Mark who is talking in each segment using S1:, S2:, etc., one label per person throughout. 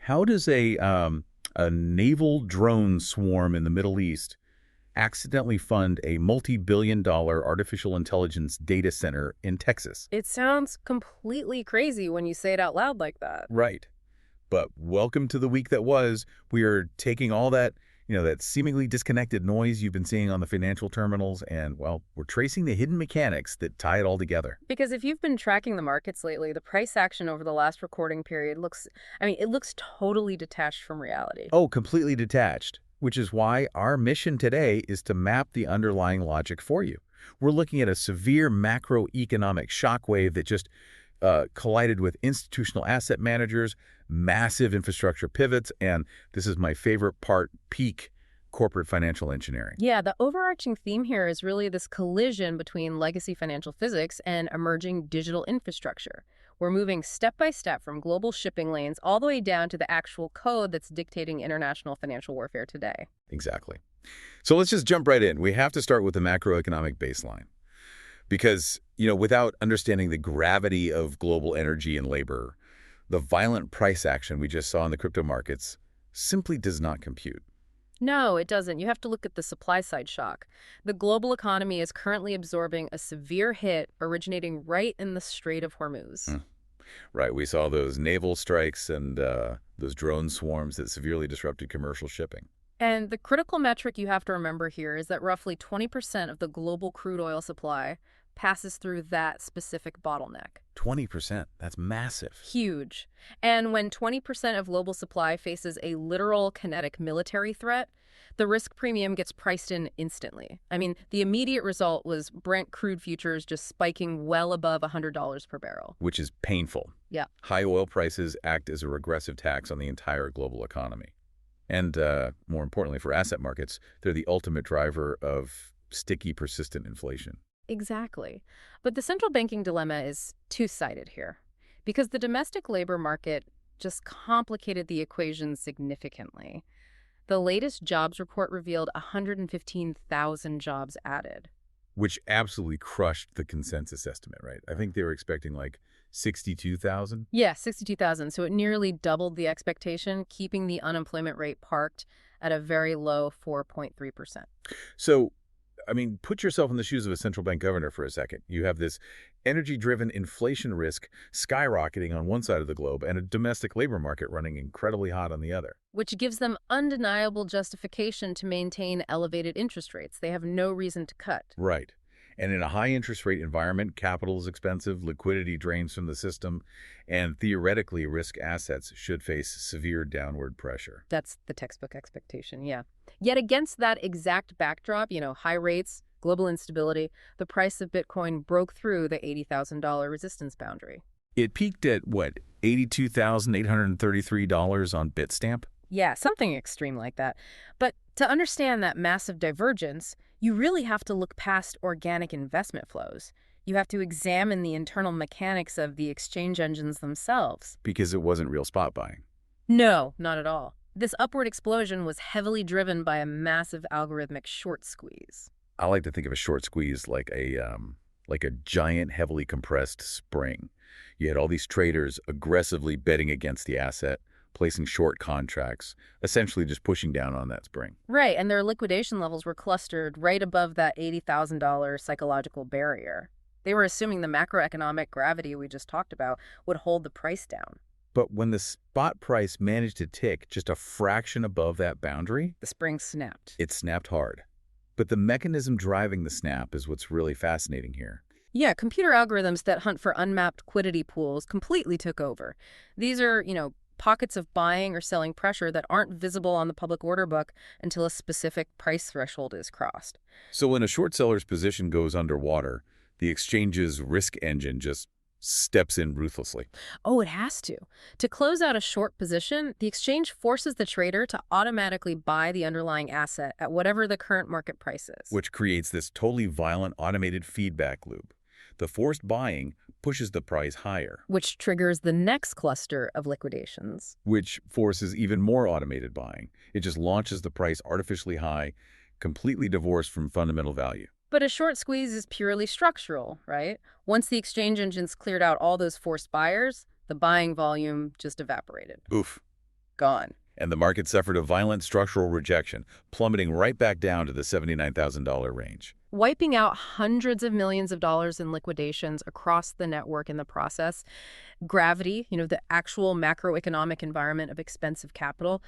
S1: How does a naval drone swarm in the Middle East accidentally fund a multi-billion-dollar artificial intelligence data center in Texas?
S2: It sounds completely crazy when you say it out loud like that.
S1: Right. But welcome to the week that was. We are taking all that, that seemingly disconnected noise you've been seeing on the financial terminals, and, well, we're tracing the hidden mechanics that tie it all together.
S2: Because if you've been tracking the markets lately, the price action over the last recording period it looks totally detached from reality.
S1: Oh, completely detached, which is why our mission today is to map the underlying logic for you. We're looking at a severe macroeconomic shockwave that just collided with institutional asset managers, massive infrastructure pivots, and this is my favorite part, peak corporate financial engineering.
S2: Yeah, the overarching theme here is really this collision between legacy financial physics and emerging digital infrastructure. We're moving step by step from global shipping lanes all the way down to the actual code that's dictating international financial warfare today.
S1: Exactly. So let's just jump right in. We have to start with the macroeconomic baseline because, without understanding the gravity of global energy and labor, the violent price action we just saw in the crypto markets simply does not compute.
S2: No, it doesn't. You have to look at the supply side shock. The global economy is currently absorbing a severe hit originating right in the Strait of Hormuz.
S1: Right, we saw those naval strikes and those drone swarms that severely disrupted commercial shipping.
S2: And the critical metric you have to remember here is that roughly 20% of the global crude oil supply passes through that specific bottleneck.
S1: 20%, that's massive.
S2: Huge. And when 20% of global supply faces a literal kinetic military threat, the risk premium gets priced in instantly. The immediate result was Brent crude futures just spiking well above $100 per barrel.
S1: Which is painful.
S2: Yeah.
S1: High oil prices act as a regressive tax on the entire global economy. And more importantly for asset markets, they're the ultimate driver of sticky, persistent inflation.
S2: Exactly. But the central banking dilemma is two-sided here, because the domestic labor market just complicated the equation significantly. The latest jobs report revealed 115,000 jobs added.
S1: Which absolutely crushed the consensus estimate, right? I think they were expecting like 62,000.
S2: Yeah, 62,000. So it nearly doubled the expectation, keeping the unemployment rate parked at a very low 4.3%.
S1: So, put yourself in the shoes of a central bank governor for a second. You have this energy-driven inflation risk skyrocketing on one side of the globe and a domestic labor market running incredibly hot on the other.
S2: Which gives them undeniable justification to maintain elevated interest rates. They have no reason to cut.
S1: Right. And in a high interest rate environment, capital is expensive, liquidity drains from the system, and theoretically, risk assets should face severe downward pressure.
S2: That's the textbook expectation, yeah. Yet against that exact backdrop, high rates, global instability, the price of Bitcoin broke through the $80,000 resistance boundary.
S1: It peaked at, what, $82,833 on Bitstamp?
S2: Yeah, something extreme like that. But to understand that massive divergence, you really have to look past organic investment flows. You have to examine the internal mechanics of the exchange engines themselves.
S1: Because it wasn't real spot buying.
S2: No, not at all. This upward explosion was heavily driven by a massive algorithmic short squeeze.
S1: I like to think of a short squeeze like a giant, heavily compressed spring. You had all these traders aggressively betting against the asset, placing short contracts, essentially just pushing down on that spring.
S2: Right, and their liquidation levels were clustered right above that $80,000 psychological barrier. They were assuming the macroeconomic gravity we just talked about would hold the price down.
S1: But when the spot price managed to tick just a fraction above that boundary,
S2: the spring snapped.
S1: It snapped hard. But the mechanism driving the snap is what's really fascinating here.
S2: Yeah, computer algorithms that hunt for unmapped liquidity pools completely took over. These are, pockets of buying or selling pressure that aren't visible on the public order book until a specific price threshold is crossed.
S1: So when a short seller's position goes underwater, the exchange's risk engine just steps in ruthlessly.
S2: Oh, it has to. To close out a short position, the exchange forces the trader to automatically buy the underlying asset at whatever the current market price is.
S1: Which creates this totally violent automated feedback loop. The forced buying pushes the price higher.
S2: Which triggers the next cluster of liquidations.
S1: Which forces even more automated buying. It just launches the price artificially high, completely divorced from fundamental value.
S2: But a short squeeze is purely structural, right? Once the exchange engines cleared out all those forced buyers, the buying volume just evaporated.
S1: Oof.
S2: gone.
S1: And the market suffered a violent structural rejection, plummeting right back down to the $79,000 range.
S2: Wiping out hundreds of millions of dollars in liquidations across the network in the process. Gravity, the actual macroeconomic environment of expensive capital,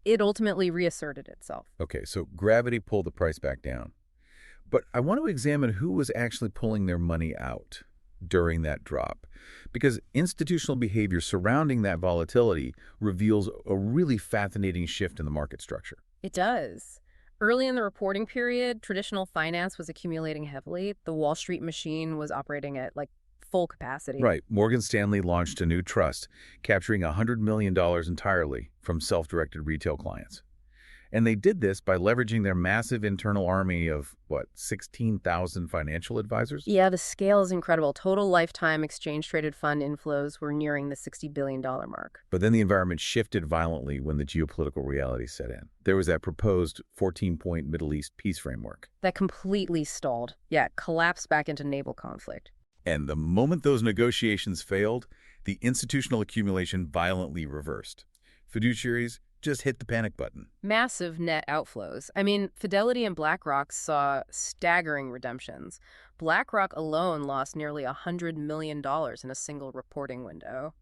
S2: it ultimately reasserted itself.
S1: Okay, so gravity pulled the price back down. But I want to examine who was actually pulling their money out during that drop, because institutional behavior surrounding that volatility reveals a really fascinating shift in the market structure.
S2: It does. Early in the reporting period, traditional finance was accumulating heavily. The Wall Street machine was operating at full capacity.
S1: Right. Morgan Stanley launched a new trust, capturing $100 million entirely from self-directed retail clients. And they did this by leveraging their massive internal army of, 16,000 financial advisors?
S2: Yeah, the scale is incredible. Total lifetime exchange-traded fund inflows were nearing the $60 billion mark.
S1: But then the environment shifted violently when the geopolitical reality set in. There was that proposed 14-point Middle East peace framework.
S2: That completely stalled. Yeah, collapsed back into naval conflict.
S1: And the moment those negotiations failed, the institutional accumulation violently reversed. Fiduciaries just hit the panic button.
S2: Massive net outflows. I mean, Fidelity and BlackRock saw staggering redemptions. BlackRock alone lost nearly $100 million in a single reporting window.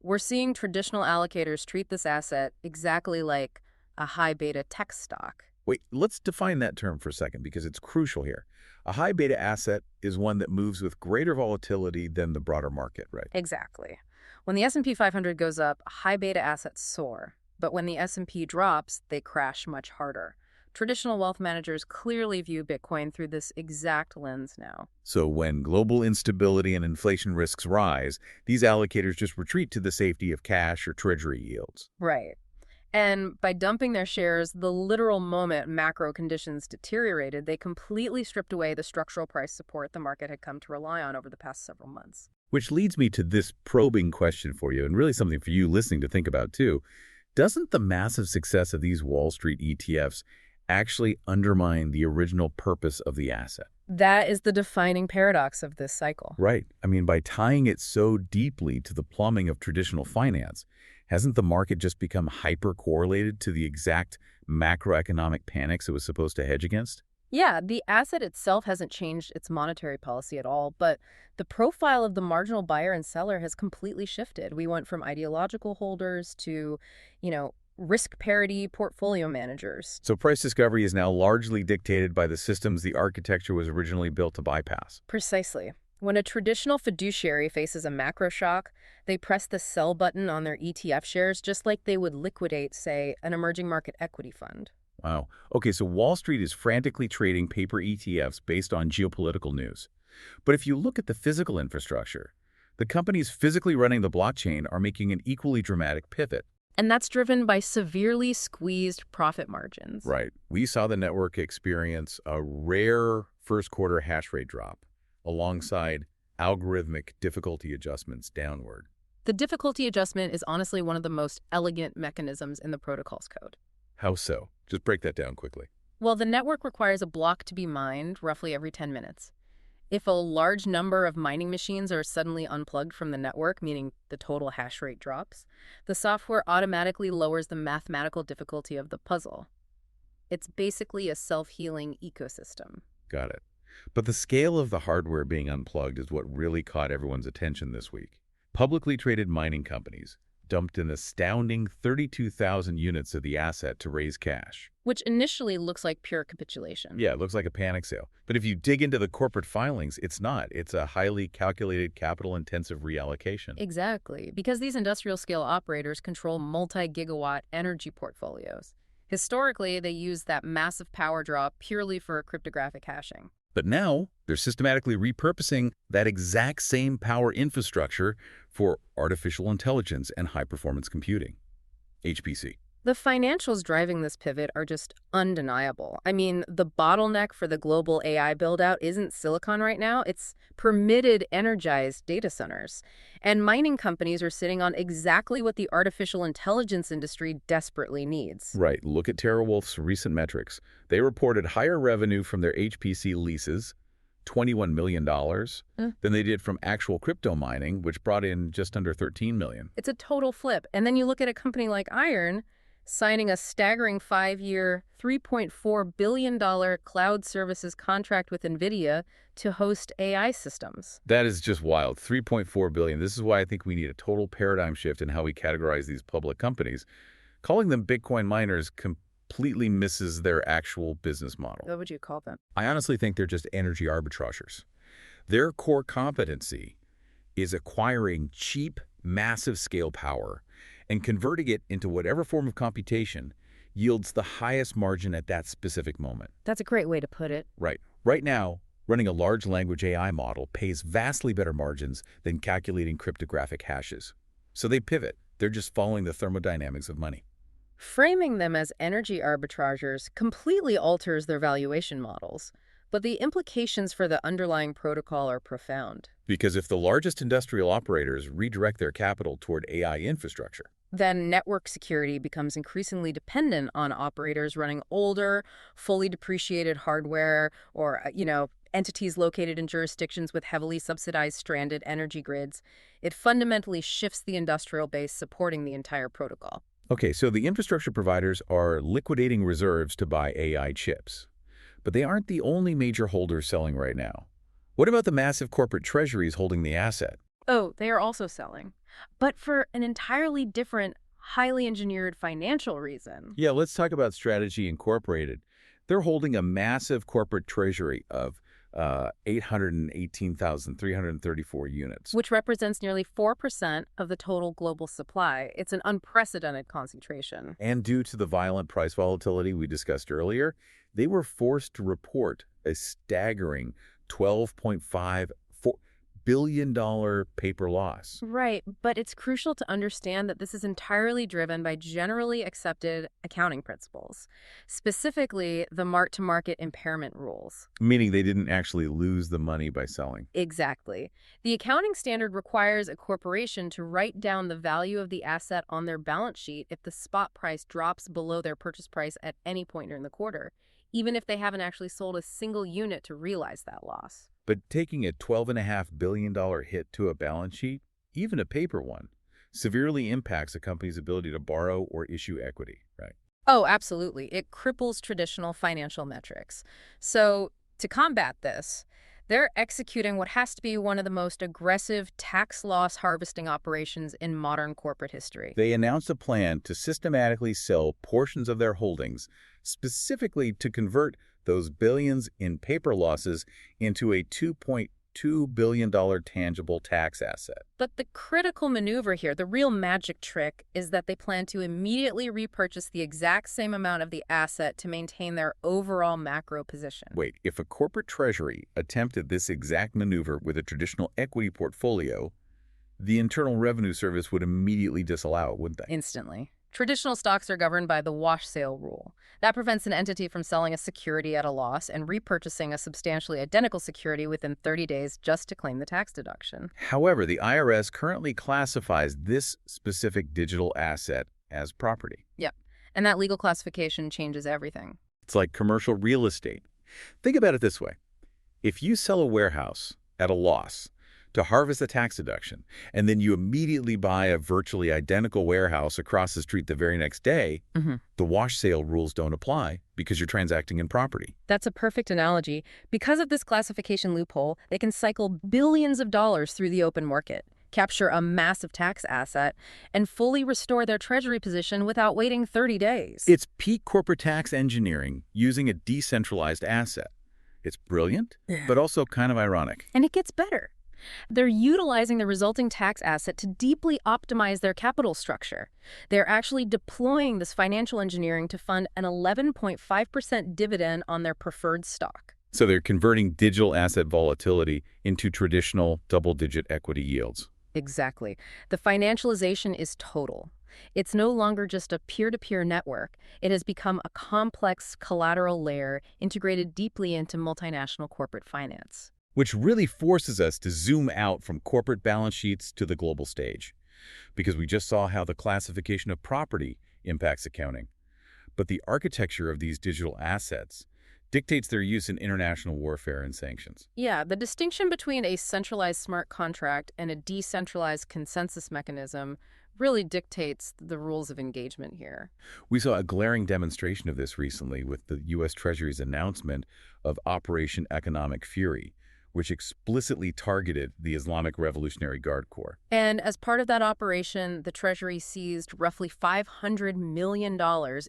S2: We're seeing traditional allocators treat this asset exactly like a high beta tech stock.
S1: Wait, let's define that term for a second because it's crucial here. A high beta asset is one that moves with greater volatility than the broader market, right?
S2: Exactly. When the S&P 500 goes up, high beta assets soar. But when the S&P drops, they crash much harder. Traditional wealth managers clearly view Bitcoin through this exact lens now.
S1: So when global instability and inflation risks rise, these allocators just retreat to the safety of cash or treasury yields.
S2: Right. And by dumping their shares, the literal moment macro conditions deteriorated, they completely stripped away the structural price support the market had come to rely on over the past several months.
S1: Which leads me to this probing question for you, and really something for you listening to think about too. Doesn't the massive success of these Wall Street ETFs actually undermine the original purpose of the asset?
S2: That is the defining paradox of this cycle.
S1: Right. I mean, by tying it so deeply to the plumbing of traditional finance, hasn't the market just become hyper-correlated to the exact macroeconomic panics it was supposed to hedge against?
S2: Yeah, the asset itself hasn't changed its monetary policy at all, but the profile of the marginal buyer and seller has completely shifted. We went from ideological holders to, risk parity portfolio managers.
S1: So price discovery is now largely dictated by the systems the architecture was originally built to bypass.
S2: Precisely. When a traditional fiduciary faces a macro shock, they press the sell button on their ETF shares just like they would liquidate, say, an emerging market equity fund.
S1: Wow. Okay, so Wall Street is frantically trading paper ETFs based on geopolitical news. But if you look at the physical infrastructure, the companies physically running the blockchain are making an equally dramatic pivot.
S2: And that's driven by severely squeezed profit margins.
S1: Right. We saw the network experience a rare first quarter hash rate drop alongside algorithmic difficulty adjustments downward.
S2: The difficulty adjustment is honestly one of the most elegant mechanisms in the protocol's code.
S1: How so? Just break that down quickly.
S2: Well, the network requires a block to be mined roughly every 10 minutes. If a large number of mining machines are suddenly unplugged from the network, meaning the total hash rate drops, the software automatically lowers the mathematical difficulty of the puzzle. It's basically a self-healing ecosystem.
S1: Got it. But the scale of the hardware being unplugged is what really caught everyone's attention this week. Publicly traded mining companies dumped an astounding 32,000 units of the asset to raise cash.
S2: Which initially looks like pure capitulation.
S1: Yeah, it looks like a panic sale. But if you dig into the corporate filings, it's not. It's a highly calculated, capital-intensive reallocation.
S2: Exactly, because these industrial-scale operators control multi-gigawatt energy portfolios. Historically, they use that massive power draw purely for cryptographic hashing.
S1: But now, they're systematically repurposing that exact same power infrastructure for artificial intelligence and high-performance computing, HPC.
S2: The financials driving this pivot are just undeniable. I mean, the bottleneck for the global AI build-out isn't silicon right now. It's permitted, energized data centers. And mining companies are sitting on exactly what the artificial intelligence industry desperately needs.
S1: Right. Look at TeraWulf's recent metrics. They reported higher revenue from their HPC leases, $21 million
S2: Mm.
S1: than they did from actual crypto mining, which brought in just under $13 million.
S2: It's a total flip. And then you look at a company like Iron signing a staggering 5-year, $3.4 billion cloud services contract with NVIDIA to host AI systems.
S1: That is just wild. $3.4 billion. This is why I think we need a total paradigm shift in how we categorize these public companies. Calling them Bitcoin miners completely misses their actual business model.
S2: What would you call them?
S1: I honestly think they're just energy arbitrageurs. Their core competency is acquiring cheap, massive scale power and converting it into whatever form of computation yields the highest margin at that specific moment.
S2: That's a great way to put it.
S1: Right. Right now, running a large language AI model pays vastly better margins than calculating cryptographic hashes. So they pivot. They're just following the thermodynamics of money.
S2: Framing them as energy arbitrageurs completely alters their valuation models, but the implications for the underlying protocol are profound.
S1: Because if the largest industrial operators redirect their capital toward AI infrastructure,
S2: Then network security becomes increasingly dependent on operators running older, fully depreciated hardware or, entities located in jurisdictions with heavily subsidized stranded energy grids. It fundamentally shifts the industrial base supporting the entire protocol.
S1: okay, so the infrastructure providers are liquidating reserves to buy AI chips. But they aren't the only major holders selling right now. What about the massive corporate treasuries holding the asset?
S2: Oh, they are also selling, but for an entirely different, highly engineered financial reason.
S1: Yeah, let's talk about Strategy Incorporated. They're holding a massive corporate treasury of 818,334 units.
S2: Which represents nearly 4% of the total global supply. It's an unprecedented concentration.
S1: And due to the violent price volatility we discussed earlier, they were forced to report a staggering $12.54 billion paper loss.
S2: Right, but it's crucial to understand that this is entirely driven by generally accepted accounting principles, specifically the mark-to-market impairment rules.
S1: Meaning they didn't actually lose the money by selling.
S2: Exactly. The accounting standard requires a corporation to write down the value of the asset on their balance sheet if the spot price drops below their purchase price at any point during the quarter, even if they haven't actually sold a single unit to realize that loss.
S1: But taking a $12.5 billion hit to a balance sheet, even a paper one, severely impacts a company's ability to borrow or issue equity, right?
S2: Oh, absolutely. It cripples traditional financial metrics. So to combat this, they're executing what has to be one of the most aggressive tax loss harvesting operations in modern corporate history.
S1: They announced a plan to systematically sell portions of their holdings, specifically to convert those billions in paper losses into a $2.2 billion tangible tax asset.
S2: But the critical maneuver here, the real magic trick, is that they plan to immediately repurchase the exact same amount of the asset to maintain their overall macro position.
S1: Wait, if a corporate treasury attempted this exact maneuver with a traditional equity portfolio, the Internal Revenue Service would immediately disallow it, wouldn't they?
S2: Instantly. Traditional stocks are governed by the wash sale rule. That prevents an entity from selling a security at a loss and repurchasing a substantially identical security within 30 days just to claim the tax deduction.
S1: However, the IRS currently classifies this specific digital asset as property.
S2: Yep. And that legal classification changes everything.
S1: It's like commercial real estate. Think about it this way. If you sell a warehouse at a loss to harvest the tax deduction, and then you immediately buy a virtually identical warehouse across the street the very next day, the wash sale rules don't apply because you're transacting in property.
S2: That's a perfect analogy. Because of this classification loophole, they can cycle billions of dollars through the open market, capture a massive tax asset, and fully restore their treasury position without waiting 30 days.
S1: It's peak corporate tax engineering using a decentralized asset. It's brilliant, but also kind of ironic.
S2: And it gets better. They're utilizing the resulting tax asset to deeply optimize their capital structure. They're actually deploying this financial engineering to fund an 11.5% dividend on their preferred stock.
S1: So they're converting digital asset volatility into traditional double-digit equity yields.
S2: Exactly. The financialization is total. It's no longer just a peer-to-peer network. It has become a complex collateral layer integrated deeply into multinational corporate finance.
S1: Which really forces us to zoom out from corporate balance sheets to the global stage, because we just saw how the classification of property impacts accounting. But the architecture of these digital assets dictates their use in international warfare and sanctions.
S2: Yeah, the distinction between a centralized smart contract and a decentralized consensus mechanism really dictates the rules of engagement here.
S1: We saw a glaring demonstration of this recently with the U.S. Treasury's announcement of Operation Economic Fury, which explicitly targeted the Islamic Revolutionary Guard Corps.
S2: And as part of that operation, the Treasury seized roughly $500 million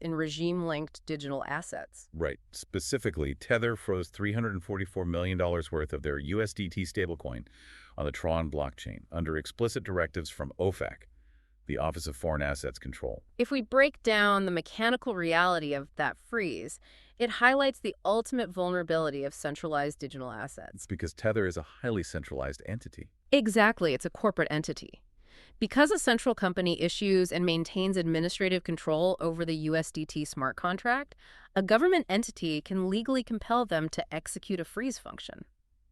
S2: in regime-linked digital assets.
S1: Right. Specifically, Tether froze $344 million worth of their USDT stablecoin on the Tron blockchain under explicit directives from OFAC, the Office of Foreign Assets Control.
S2: If we break down the mechanical reality of that freeze, it highlights the ultimate vulnerability of centralized digital assets.
S1: It's because Tether is a highly centralized entity.
S2: Exactly, it's a corporate entity. Because a central company issues and maintains administrative control over the USDT smart contract, a government entity can legally compel them to execute a freeze function.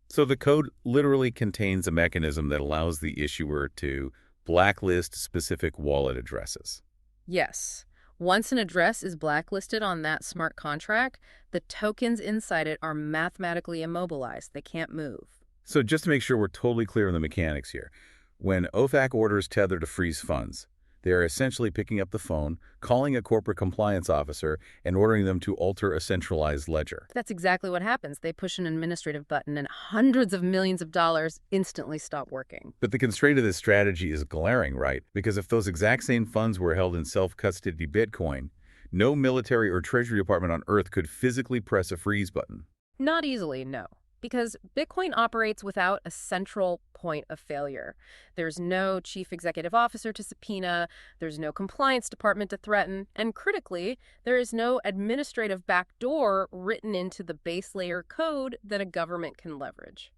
S1: So the code literally contains a mechanism that allows the issuer to blacklist specific wallet addresses.
S2: Yes. Once an address is blacklisted on that smart contract, the tokens inside it are mathematically immobilized. They can't move.
S1: So just to make sure we're totally clear on the mechanics here, when OFAC orders Tether to freeze funds, they are essentially picking up the phone, calling a corporate compliance officer, and ordering them to alter a centralized ledger.
S2: That's exactly what happens. They push an administrative button and hundreds of millions of dollars instantly stop working.
S1: But the constraint of this strategy is glaring, right? Because if those exact same funds were held in self-custody Bitcoin, no military or Treasury Department on Earth could physically press a freeze button.
S2: Not easily, no. Because Bitcoin operates without a central point of failure. There's no chief executive officer to subpoena, there's no compliance department to threaten, and critically, there is no administrative backdoor written into the base layer code that a government can leverage.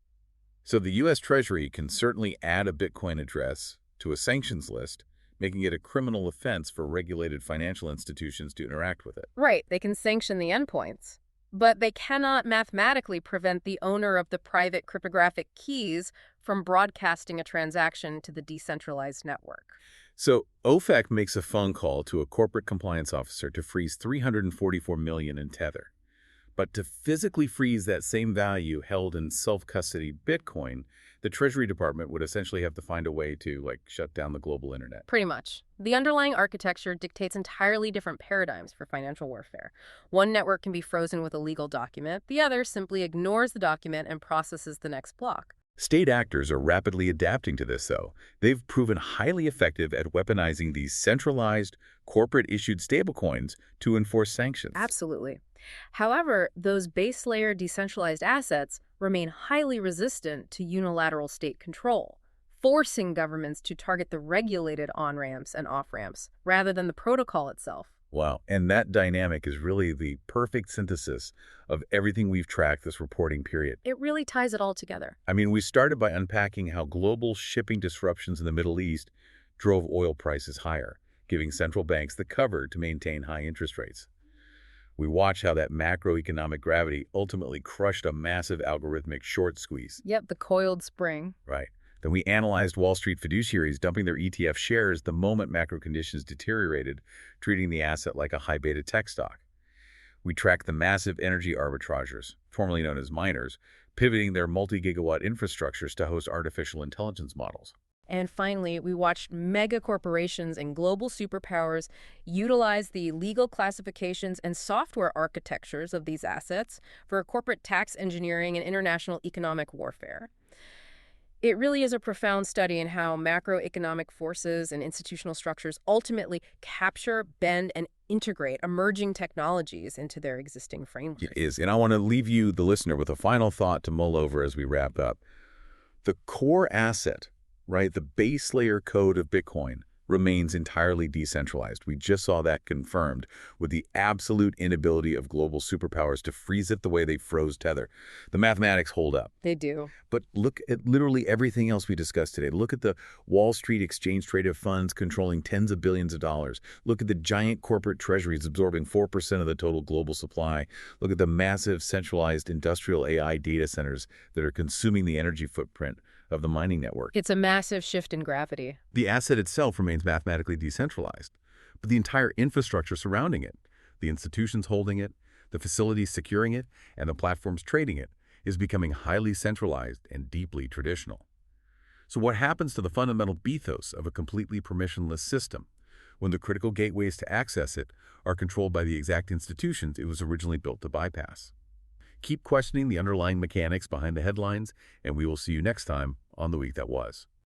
S1: So the U.S. Treasury can certainly add a Bitcoin address to a sanctions list, making it a criminal offense for regulated financial institutions to interact with it.
S2: Right, they can sanction the endpoints. But they cannot mathematically prevent the owner of the private cryptographic keys from broadcasting a transaction to the decentralized network.
S1: So OFAC makes a phone call to a corporate compliance officer to freeze $344 million in Tether. But to physically freeze that same value held in self-custody Bitcoin, the Treasury Department would essentially have to find a way to, shut down the global internet.
S2: Pretty much. The underlying architecture dictates entirely different paradigms for financial warfare. One network can be frozen with a legal document. The other simply ignores the document and processes the next block.
S1: State actors are rapidly adapting to this, though. They've proven highly effective at weaponizing these centralized, corporate-issued stablecoins to enforce sanctions.
S2: Absolutely. However, those base layer decentralized assets remain highly resistant to unilateral state control, forcing governments to target the regulated on-ramps and off-ramps rather than the protocol itself.
S1: Wow. And that dynamic is really the perfect synthesis of everything we've tracked this reporting period.
S2: It really ties it all together.
S1: I mean, we started by unpacking how global shipping disruptions in the Middle East drove oil prices higher, giving central banks the cover to maintain high interest rates. We watched how that macroeconomic gravity ultimately crushed a massive algorithmic short squeeze.
S2: Yep, the coiled spring.
S1: Right. Then we analyzed Wall Street fiduciaries dumping their ETF shares the moment macro conditions deteriorated, treating the asset like a high-beta tech stock. We tracked the massive energy arbitrageurs, formerly known as miners, pivoting their multi-gigawatt infrastructures to host artificial intelligence models.
S2: And finally, we watched mega corporations and global superpowers utilize the legal classifications and software architectures of these assets for corporate tax engineering and international economic warfare. It really is a profound study in how macroeconomic forces and institutional structures ultimately capture, bend, and integrate emerging technologies into their existing frameworks.
S1: It is. And I want to leave you, the listener, with a final thought to mull over as we wrap up. The core asset, right, the base layer code of Bitcoin remains entirely decentralized. We just saw that confirmed with the absolute inability of global superpowers to freeze it the way they froze Tether. The mathematics hold up.
S2: They do.
S1: But look at literally everything else we discussed today. Look at the Wall Street exchange-traded funds controlling tens of billions of dollars. Look at the giant corporate treasuries absorbing 4% of the total global supply. Look at the massive centralized industrial AI data centers that are consuming the energy footprint of the mining network.
S2: It's a massive shift in gravity.
S1: The asset itself remains mathematically decentralized, but the entire infrastructure surrounding it, the institutions holding it, The facilities securing it and the platforms trading it is becoming highly centralized and deeply traditional. So what happens to the fundamental ethos of a completely permissionless system when the critical gateways to access it are controlled by the exact institutions it was originally built to bypass? Keep questioning the underlying mechanics behind the headlines, and we will see you next time on The Week That Was.